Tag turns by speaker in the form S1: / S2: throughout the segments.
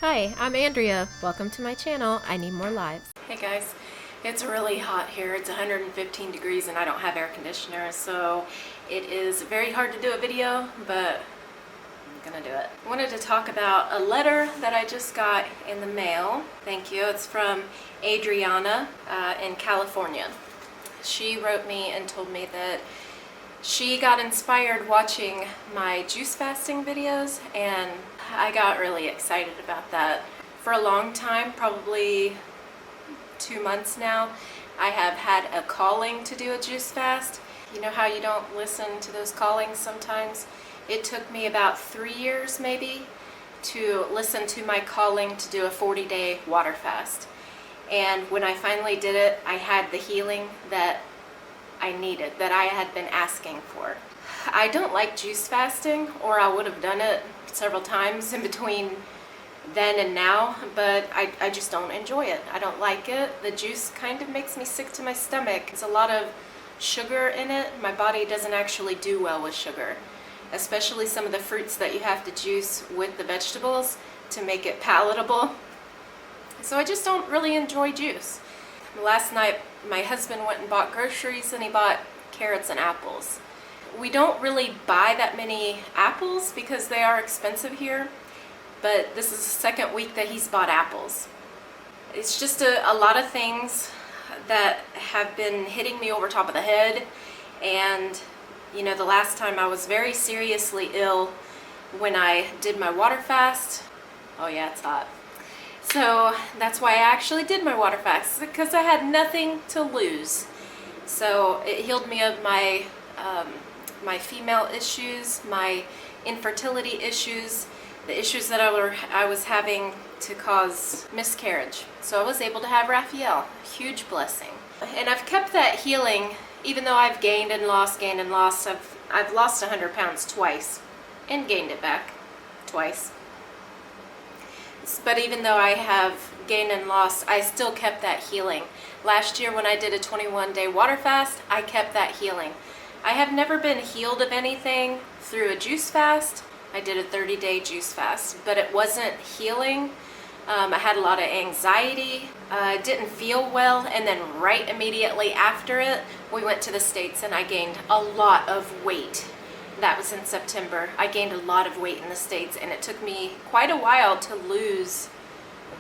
S1: Hi, I'm Andrea. Welcome to my channel, I Need More Lives.
S2: Hey guys, it's really hot here. It's 115 degrees and I don't have air conditioner, so it is very hard to do a video, but I'm gonna do it. I wanted to talk about a letter that I just got in the mail. Thank you. It's from Adriana in California. She wrote me and told me that she got inspired watching my juice fasting videos, and I got really excited about that. For a long time, probably 2 months now, I have had a calling to do a juice fast. You know how you don't listen to those callings sometimes? It took me about 3 years maybe to listen to my calling to do a 40-day water fast. And when I finally did it, I had the healing that I needed, that I had been asking for. I don't like juice fasting, or I would have done it several times in between then and now, but I just don't enjoy it. I don't like it. The juice kind of makes me sick to my stomach. There's a lot of sugar in it. My body doesn't actually do well with sugar, especially some of the fruits that you have to juice with the vegetables to make it palatable. So I just don't really enjoy juice. Last night, my husband went and bought groceries, and he bought carrots and apples. We don't really buy that many apples because they are expensive here, but this is the second week that he's bought apples. It's just a lot of things that have been hitting me over top of the head, and you know, the last time I was very seriously ill when I did my water fast. Oh yeah, it's hot. So that's why I actually did my water fast, because I had nothing to lose. So it healed me of my my female issues, my infertility issues, the issues that I was having to cause miscarriage. So I was able to have Raphael, huge blessing. And I've kept that healing, even though I've gained and lost. I've lost 100 pounds twice and gained it back twice. But even though I have gained and lost, I still kept that healing. Last year when I did a 21-day water fast, I kept that healing. I have never been healed of anything through a juice fast. I did a 30-day juice fast, but it wasn't healing. I had a lot of anxiety, didn't feel well, and then right immediately after it, we went to the States and I gained a lot of weight. That was in September. I gained a lot of weight in the States, and it took me quite a while to lose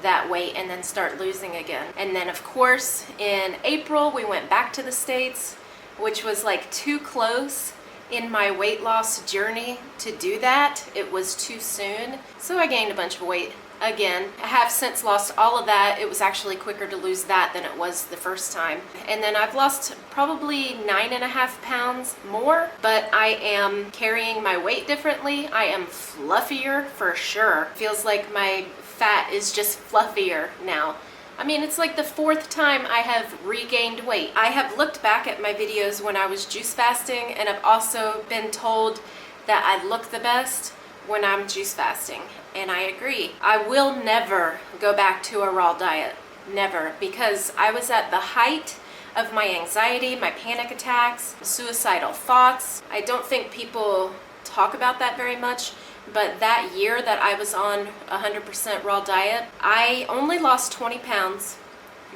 S2: that weight and then start losing again. And then of course in April we went back to the States, which was like too close in my weight loss journey to do that. It was too soon. So I gained a bunch of weight again. I have since lost all of that. It was actually quicker to lose that than it was the first time. And then I've lost probably 9.5 pounds more, but I am carrying my weight differently. I am fluffier for sure. Feels like my fat is just fluffier now. I mean, it's like the 4th time I have regained weight. I have looked back at my videos when I was juice fasting, and I've also been told that I look the best when I'm juice fasting, and I agree. I will never go back to a raw diet, never, because I was at the height of my anxiety, my panic attacks, suicidal thoughts. I don't think people talk about that very much, but that year that I was on 100% raw diet, I only lost 20 pounds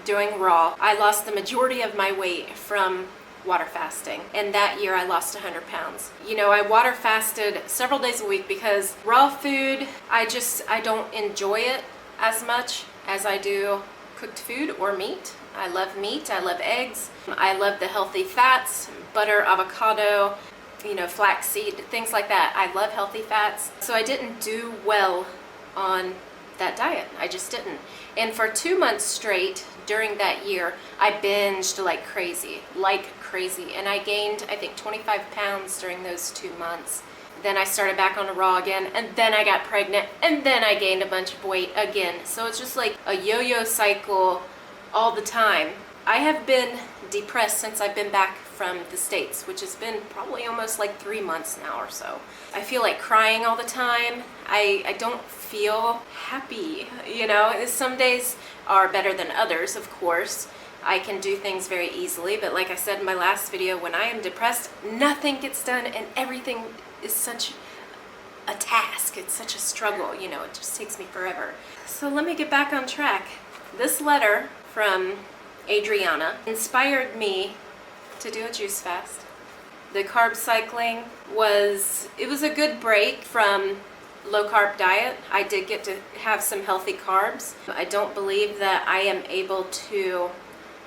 S2: doing raw. I lost the majority of my weight from water fasting, and that year I lost 100 pounds. You know, I water fasted several days a week because raw food, I don't enjoy it as much as I do cooked food or meat. I love meat, I love eggs, I love the healthy fats, butter, avocado, you know, flaxseed, things like that. I love healthy fats. So I didn't do well on that diet. I just didn't. And for 2 months straight during that year, I binged like crazy. And I gained, I think, 25 pounds during those 2 months. Then I started back on a raw again, and then I got pregnant, and then I gained a bunch of weight again. So it's just like a yo-yo cycle all the time. I have been depressed since I've been back from the States, which has been probably almost like 3 months now or so. I feel like crying all the time. I don't feel happy, you know. Some days are better than others, of course. I can do things very easily, but like I said in my last video, when I am depressed, nothing gets done and everything is such a task. It's such a struggle, you know, it just takes me forever. So let me get back on track. This letter from Adriana inspired me to do a juice fast. The carb cycling was a good break from low carb diet. I did get to have some healthy carbs. I don't believe that I am able to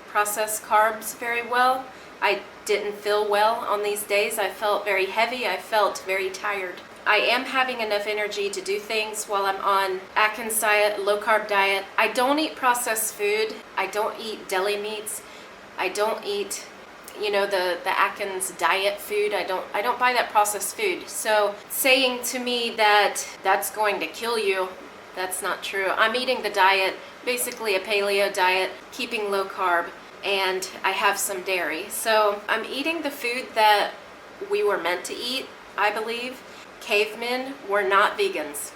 S2: process carbs very well. I didn't feel well on these days. I felt very heavy. I felt very tired. I am having enough energy to do things while I'm on Atkins diet, low carb diet. I don't eat processed food. I don't eat deli meats. I don't eat, you know, the Atkins diet food. I don't buy that processed food. So saying to me that that's going to kill you, that's not true. I'm eating the diet, basically a paleo diet, keeping low carb, and I have some dairy. So I'm eating the food that we were meant to eat, I believe. Cavemen were not vegans.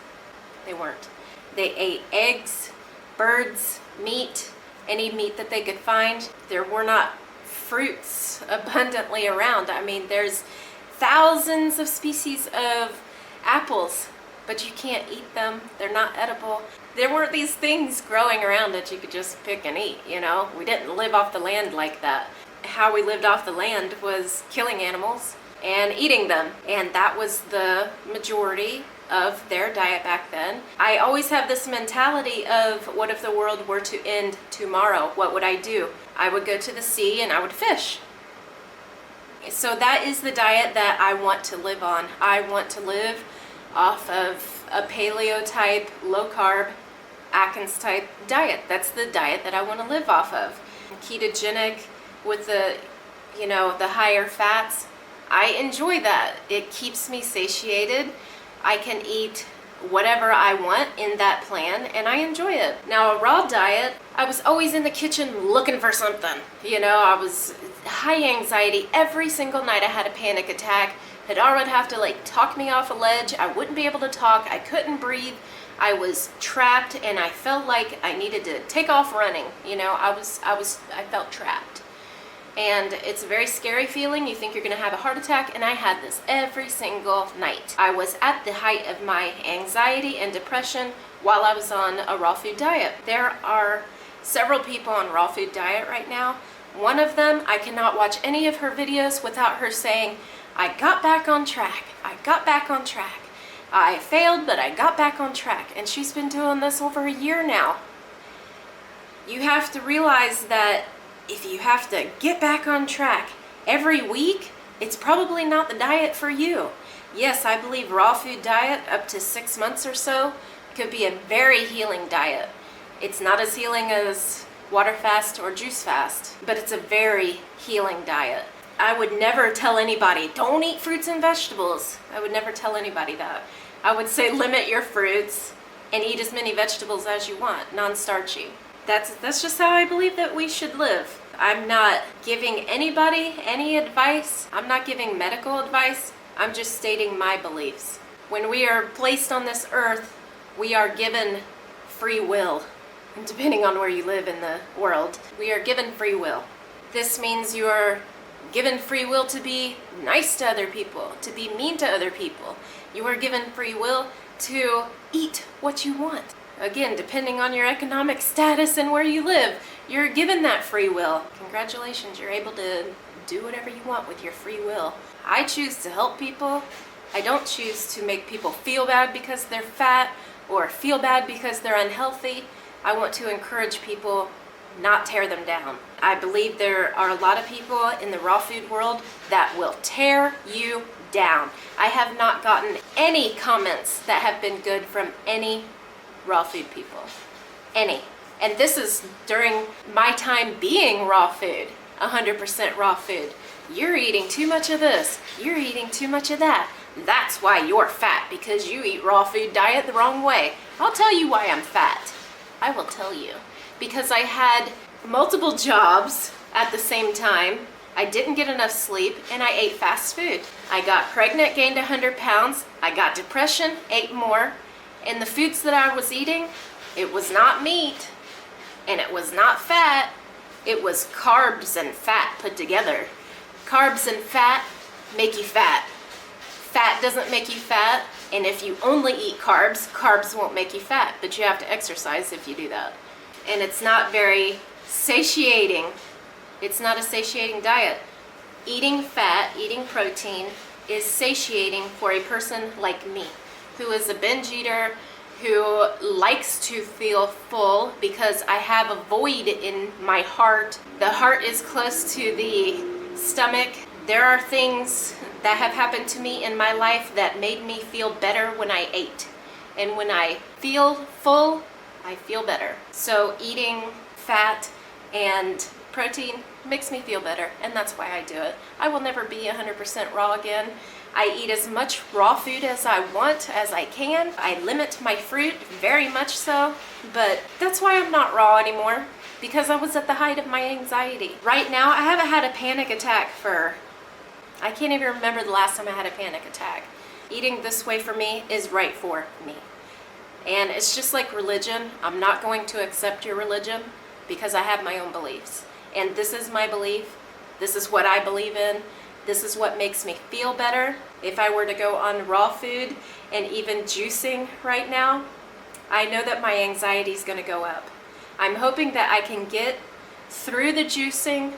S2: They weren't. They ate eggs, birds, meat, any meat that they could find. There were not fruits abundantly around. I mean, there's thousands of species of apples, but you can't eat them. They're not edible. There weren't these things growing around that you could just pick and eat, you know? We didn't live off the land like that. How we lived off the land was killing animals and eating them, and that was the majority of their diet back then. I always have this mentality of, what if the world were to end tomorrow? What would I do? I would go to the sea and I would fish. So that is the diet that I want to live on. I want to live off of a paleo type, low carb, Atkins type diet. That's the diet that I want to live off of. Ketogenic with the, you know, the higher fats. I enjoy that. It keeps me satiated. I can eat whatever I want in that plan, and I enjoy it. Now, a raw diet, I was always in the kitchen looking for something. You know, I was high anxiety. Every single night I had a panic attack. Hadar would have to like talk me off a ledge. I wouldn't be able to talk. I couldn't breathe. I was trapped, and I felt like I needed to take off running. You know, I felt trapped. And it's a very scary feeling. You think you're gonna have a heart attack, and I had this every single night. I was at the height of my anxiety and depression while I was on a raw food diet. There are several people on raw food diet right now. One of them, I cannot watch any of her videos without her saying, I got back on track. I got back on track. I failed, but I got back on track. And she's been doing this over a year now. You have to realize that if you have to get back on track every week, it's probably not the diet for you. Yes, I believe raw food diet up to 6 months or so could be a very healing diet. It's not as healing as water fast or juice fast, but it's a very healing diet. I would never tell anybody, don't eat fruits and vegetables. I would never tell anybody that. I would say limit your fruits and eat as many vegetables as you want, non-starchy. That's just how I believe that we should live. I'm not giving anybody any advice. I'm not giving medical advice. I'm just stating my beliefs. When we are placed on this earth, we are given free will. And depending on where you live in the world, we are given free will. This means you are given free will to be nice to other people, to be mean to other people. You are given free will to eat what you want. Again, depending on your economic status and where you live, you're given that free will. Congratulations, you're able to do whatever you want with your free will. I choose to help people. I don't choose to make people feel bad because they're fat or feel bad because they're unhealthy. I want to encourage people, not tear them down. I believe there are a lot of people in the raw food world that will tear you down. I have not gotten any comments that have been good from any raw food people. Any. And this is during my time being raw food, 100% raw food. You're eating too much of this. You're eating too much of that. That's why you're fat, because you eat raw food diet the wrong way. I'll tell you why I'm fat. I will tell you. Because I had multiple jobs at the same time. I didn't get enough sleep, and I ate fast food. I got pregnant, gained 100 pounds. I got depression, ate more. And the foods that I was eating, it was not meat, and it was not fat. It was carbs and fat put together. Carbs and fat make you fat. Fat doesn't make you fat. And if you only eat carbs, carbs won't make you fat, but you have to exercise if you do that. And it's not very satiating. It's not a satiating diet. Eating fat, eating protein is satiating for a person like me, who is a binge eater, who likes to feel full because I have a void in my heart. The heart is close to the stomach. There are things that have happened to me in my life that made me feel better when I ate. And when I feel full, I feel better. So eating fat and protein makes me feel better, and that's why I do it. I will never be 100% raw again. I eat as much raw food as I want, as I can. I limit my fruit, very much so, but that's why I'm not raw anymore, because I was at the height of my anxiety. Right now, I haven't had a panic attack I can't even remember the last time I had a panic attack. Eating this way for me is right for me. And it's just like religion. I'm not going to accept your religion because I have my own beliefs. And this is my belief. This is what I believe in. This is what makes me feel better. If I were to go on raw food and even juicing right now, I know that my anxiety is going to go up. I'm hoping that I can get through the juicing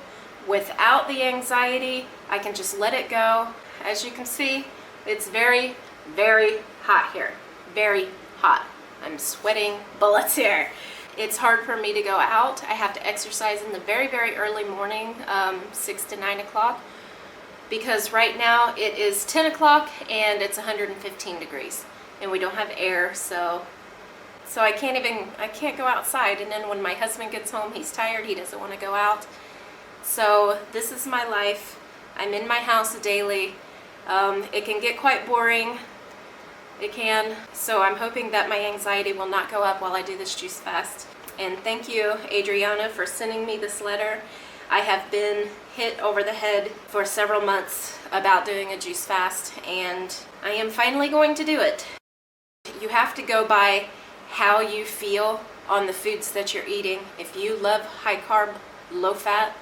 S2: without the anxiety. I can just let it go. As you can see, it's very, very hot here. Very hot. I'm sweating bullets here. It's hard for me to go out. I have to exercise in the very, very early morning, 6 to 9 o'clock, because right now it is 10 o'clock and it's 115 degrees and we don't have air, so I can't go outside. And then when my husband gets home, he's tired, he doesn't want to go out. So this is my life. I'm in my house daily. It can get quite boring. It can. So I'm hoping that my anxiety will not go up while I do this juice fast. And thank you, Adriana, for sending me this letter. I have been hit over the head for several months about doing a juice fast, and I am finally going to do it. You have to go by how you feel on the foods that you're eating. If you love high carb, low fat,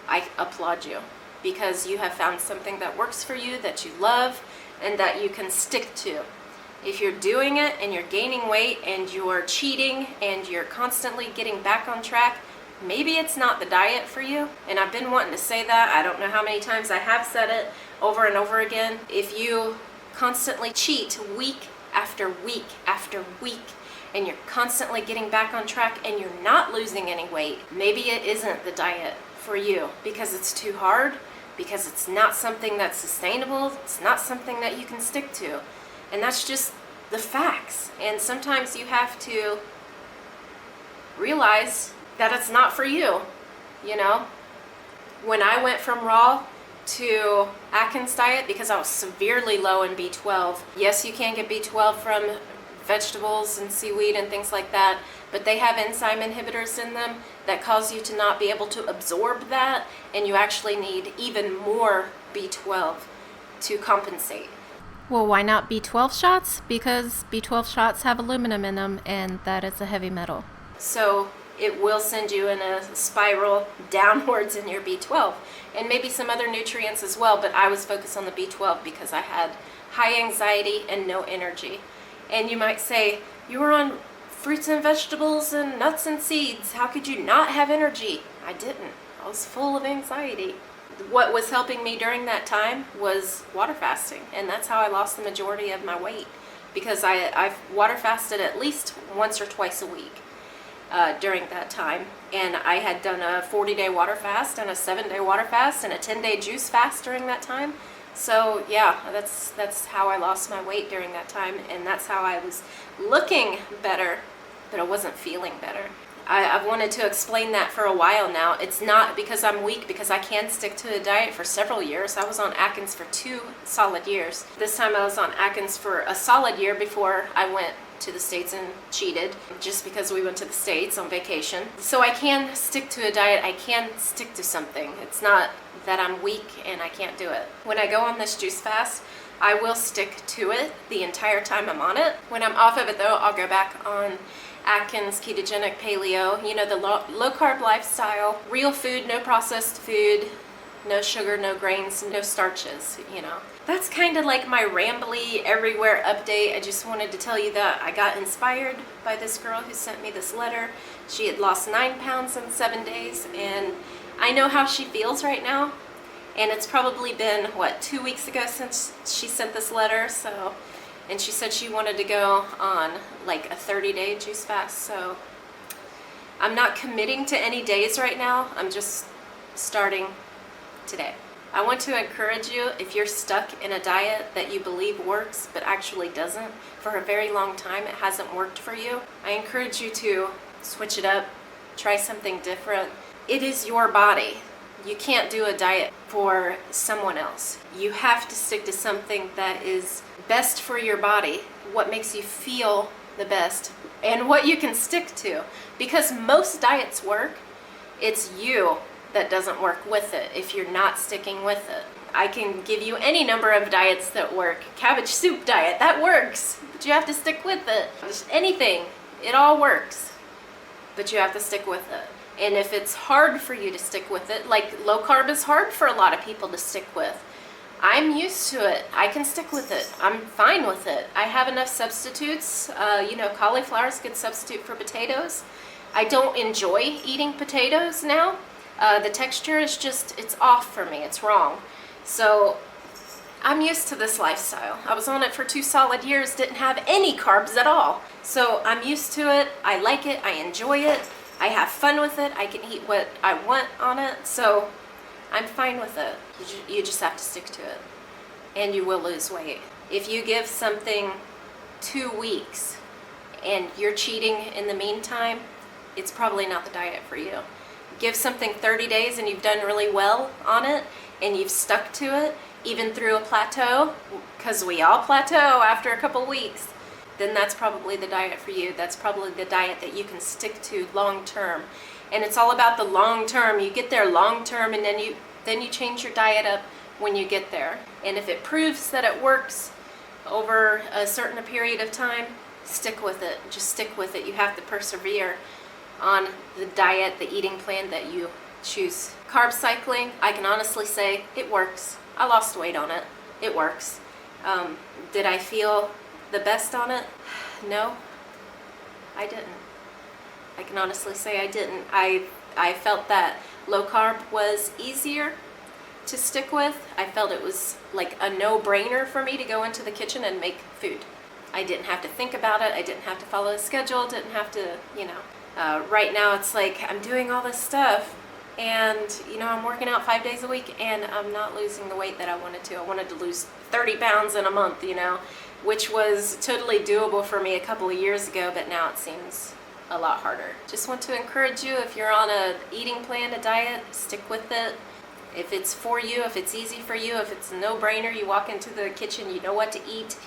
S2: I applaud you, because you have found something that works for you, that you love, and that you can stick to. If you're doing it and you're gaining weight and you're cheating and you're constantly getting back on track, maybe it's not the diet for you. And I've been wanting to say that. I don't know how many times I have said it over and over again. If you constantly cheat week after week after week, and you're constantly getting back on track and you're not losing any weight, maybe it isn't the diet for you, because it's too hard, because it's not something that's sustainable, it's not something that you can stick to. And that's just the facts. And sometimes you have to realize that it's not for you, you know? When I went from raw to Atkins diet, because I was severely low in B12, yes, you can get B12 from vegetables and seaweed and things like that, but they have enzyme inhibitors in them that cause you to not be able to absorb that, and you actually need even more B12 to compensate.
S1: Well, why not B12 shots? Because B12 shots have aluminum in them, and that is a heavy metal.
S2: So it will send you in a spiral downwards in your B12, and maybe some other nutrients as well, but I was focused on the B12 because I had high anxiety and no energy. And you might say, you were on fruits and vegetables and nuts and seeds. How could you not have energy? I didn't. I was full of anxiety. What was helping me during that time was water fasting, and that's how I lost the majority of my weight, because I've water fasted at least once or twice a week during that time. And I had done a 40-day water fast and a 7-day water fast and a 10-day juice fast during that time. So yeah, that's how I lost my weight during that time, and that's how I was looking better, but I wasn't feeling better. I've wanted to explain that for a while now. It's not because I'm weak, because I can stick to a diet for several years. I was on Atkins for 2 solid years. This time I was on Atkins for a solid year before I went to the States and cheated, just because we went to the States on vacation. So I can stick to a diet. I can stick to something. It's not that I'm weak and I can't do it. When I go on this juice fast, I will stick to it the entire time I'm on it. When I'm off of it though, I'll go back on Atkins, ketogenic, paleo, you know, the low carb lifestyle, real food, no processed food, No sugar, no grains, no starches, you know. That's kind of like my rambly everywhere update. I just wanted to tell you that I got inspired by this girl who sent me this letter. She had lost 9 pounds in 7 days, and I know how she feels right now. And it's probably been, what, 2 weeks ago since she sent this letter, so, and she said she wanted to go on like a 30-day juice fast, so I'm not committing to any days right now. I'm just starting today. I want to encourage you, if you're stuck in a diet that you believe works but actually doesn't, for a very long time it hasn't worked for you, I encourage you to switch it up, try something different. It is your body. You can't do a diet for someone else. You have to stick to something that is best for your body, what makes you feel the best, and what you can stick to. Because most diets work, it's you that doesn't work with it if you're not sticking with it. I can give you any number of diets that work. Cabbage soup diet, that works, but you have to stick with it. Just anything, it all works, but you have to stick with it. And if it's hard for you to stick with it, like low carb is hard for a lot of people to stick with. I'm used to it. I can stick with it. I'm fine with it. I have enough substitutes. Cauliflower is a good substitute for potatoes. I don't enjoy eating potatoes now. The texture is just, it's off for me. It's wrong. So I'm used to this lifestyle. I was on it for 2 solid years, didn't have any carbs at all. So I'm used to it. I like it. I enjoy it. I have fun with it. I can eat what I want on it. So I'm fine with it. You just have to stick to it. And you will lose weight. If you give something 2 weeks and you're cheating in the meantime, it's probably not the diet for you. Give something 30 days and you've done really well on it and you've stuck to it, even through a plateau, because we all plateau after a couple weeks, then that's probably the diet for you. That's probably the diet that you can stick to long term. And it's all about the long term. You get there long term and then you change your diet up when you get there. And if it proves that it works over a certain period of time, stick with it. Just stick with it. You have to persevere on the diet, the eating plan that you choose. Carb cycling, I can honestly say it works. I lost weight on it. It works. Did I feel the best on it? No, I didn't. I can honestly say I didn't. I felt that low carb was easier to stick with. I felt it was like a no-brainer for me to go into the kitchen and make food. I didn't have to think about it. I didn't have to follow a schedule. Didn't have to, right now it's like I'm doing all this stuff and, I'm working out 5 days a week and I'm not losing the weight that I wanted to. I wanted to lose 30 pounds in a month, which was totally doable for me a couple of years ago, but now it seems a lot harder. Just want to encourage you, if you're on a eating plan, a diet, stick with it. If it's for you, if it's easy for you, if it's a no-brainer, you walk into the kitchen, you know what to eat,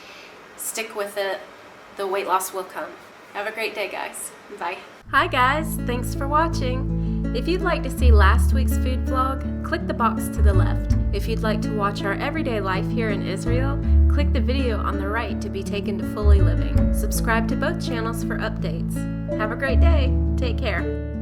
S2: stick with it. The weight loss will come. Have a great day, guys. Bye. Hi guys, thanks for watching. If you'd like to see last week's food vlog, click the box to the left. If you'd like to watch our everyday life here in Israel, click the video on the right to be taken to Fully Living. Subscribe to both channels for updates. Have a great day. Take care.